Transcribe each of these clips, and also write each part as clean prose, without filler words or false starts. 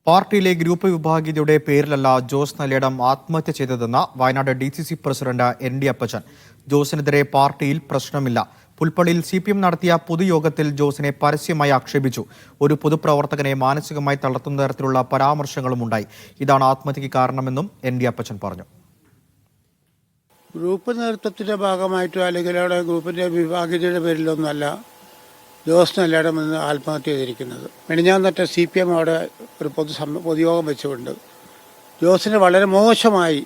പാർട്ടിയിലെ ഗ്രൂപ്പ് വിഭാഗീയതയുടെ പേരിലല്ല ജോസ് നല്ലേടം ആത്മഹത്യ ചെയ്തതെന്ന് വയനാട് DCC പ്രസിഡന്റ് ND അപ്പച്ചൻ. ജോസിനെതിരെ പാർട്ടിയിൽ പ്രശ്നമില്ല. പുൽപ്പള്ളിയിൽ CPM നടത്തിയ പൊതുയോഗത്തിൽ ജോസിനെ പരസ്യമായി ആക്ഷേപിച്ചു. ഒരു പൊതുപ്രവർത്തകനെ മാനസികമായി തളർത്തുന്ന തരത്തിലുള്ള പരാമർശങ്ങളും ഉണ്ടായി. ഇതാണ് ആത്മഹത്യക്ക് കാരണമെന്നും ND അപ്പച്ചൻ പറഞ്ഞു. ഗ്രൂപ്പ് നേതൃത്വത്തിന്റെ ഭാഗമായിട്ടോ അല്ലെങ്കിൽ അവിടെ ഗ്രൂപ്പിന്റെ വിഭാഗീയതയുടെ പേരിലൊന്നുമല്ല ജോസ് നല്ലേടം എന്ന് ആത്മഹത്യ ചെയ്തിരിക്കുന്നത്. മിനിഞ്ഞാന്നത്തെ CPM അവിടെ ഒരു പൊതുയോഗം വെച്ചുകൊണ്ട് ജോസിനെ വളരെ മോശമായി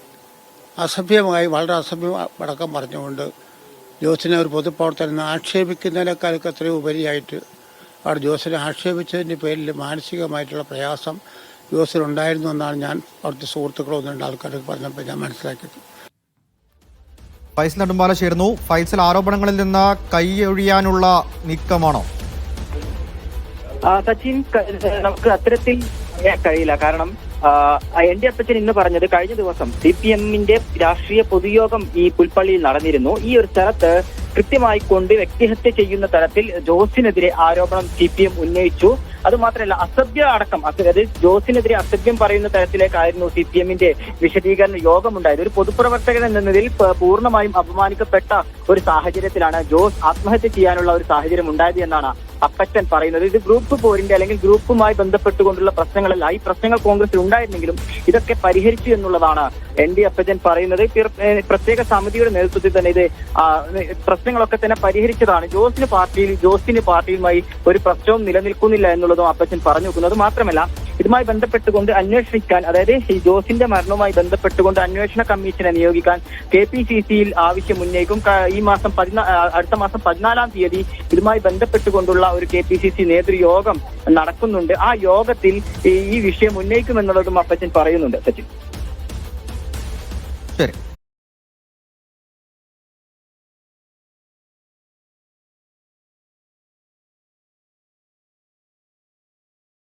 അസഭ്യമായി വളരെ അസഭ്യം അടക്കം പറഞ്ഞുകൊണ്ട് ജോസിനെ ഒരു പൊതുപ്രവർത്തനം ആക്ഷേപിക്കുന്നതിനേക്കാൾക്ക് എത്രയോ ഉപരിയായിട്ട് അവിടെ ജോസിനെ ആക്ഷേപിച്ചതിൻ്റെ പേരിൽ മാനസികമായിട്ടുള്ള പ്രയാസം ജോസിനുണ്ടായിരുന്നു എന്നാണ് ഞാൻ അവിടുത്തെ സുഹൃത്തുക്കളൊന്നും രണ്ട് ആൾക്കാർക്ക് പറഞ്ഞപ്പോൾ ഞാൻ മനസ്സിലാക്കിയത്. ഫൈസൽ നെടുമ്പാല ചേർന്നു. ഫൈസൽ, ആരോപണങ്ങളിൽ നിന്ന് കൈയൊഴിയാനുള്ള നീക്കമാണോ? സച്ചിൻ, നമുക്ക് അത്തരത്തിൽ കഴിയില്ല. കാരണം ND അപ്പച്ചൻ ഇന്ന് പറഞ്ഞത് കഴിഞ്ഞ ദിവസം CPM-ന്റെ രാഷ്ട്രീയ പൊതുയോഗം ഈ പുൽപ്പള്ളിയിൽ നടന്നിരുന്നു. ഈ ഒരു സ്ഥലത്ത് കൃത്യമായി കൊണ്ട് വ്യക്തിഹത്യ ചെയ്യുന്ന തരത്തിൽ ജോസിനെതിരെ ആരോപണം CPM ഉന്നയിച്ചു. അതുമാത്രമല്ല, അസഭ്യ അടക്കം, അതായത് ജോസിനെതിരെ അസഭ്യം പറയുന്ന തരത്തിലേക്കായിരുന്നു CPM-ന്റെ വിശദീകരണ യോഗമുണ്ടായത്. ഒരു പൊതുപ്രവർത്തകൻ എന്നതിൽ പൂർണ്ണമായും അപമാനിക്കപ്പെട്ട ഒരു സാഹചര്യത്തിലാണ് ജോസ് ആത്മഹത്യ ചെയ്യാനുള്ള ഒരു സാഹചര്യം ഉണ്ടായത് എന്നാണ് അപ്പച്ചൻ പറയുന്നത്. ഇത് ഗ്രൂപ്പ് പോരിന്റെ അല്ലെങ്കിൽ ഗ്രൂപ്പുമായി ബന്ധപ്പെട്ടുകൊണ്ടുള്ള പ്രശ്നങ്ങളല്ല. ഈ പ്രശ്നങ്ങൾ കോൺഗ്രസിൽ ഉണ്ടായിരുന്നെങ്കിലും ഇതൊക്കെ പരിഹരിച്ചു എന്നുള്ളതാണ് ND അപ്പച്ചൻ പറയുന്നത്. പ്രത്യേക സമിതിയുടെ നേതൃത്വത്തിൽ തന്നെ ഇത് പ്രശ്നങ്ങളൊക്കെ തന്നെ പരിഹരിച്ചതാണ്. ജോസിന് പാർട്ടിയുമായി ഒരു പ്രശ്നവും നിലനിൽക്കുന്നില്ല എന്നുള്ളതും അപ്പച്ചൻ പറഞ്ഞു വെക്കുന്നു. അത് മാത്രമല്ല, ഇതുമായി ബന്ധപ്പെട്ടുകൊണ്ട് അന്വേഷിക്കാൻ, അതായത് ഈ ജോസിന്റെ മരണവുമായി ബന്ധപ്പെട്ടുകൊണ്ട് അന്വേഷണ കമ്മീഷനെ നിയോഗിക്കാൻ KPCC-യിൽ ആവശ്യം ഉന്നയിക്കും. അടുത്ത മാസം 14-ാം തീയതി ഇതുമായി ബന്ധപ്പെട്ടുകൊണ്ടുള്ള ഒരു KPCC നേതൃയോഗം നടക്കുന്നുണ്ട്. ആ യോഗത്തിൽ ഈ വിഷയം ഉന്നയിക്കുമെന്നുള്ളതും അപ്പച്ചൻ പറയുന്നുണ്ട്. സച്ചിൻ, ശരി.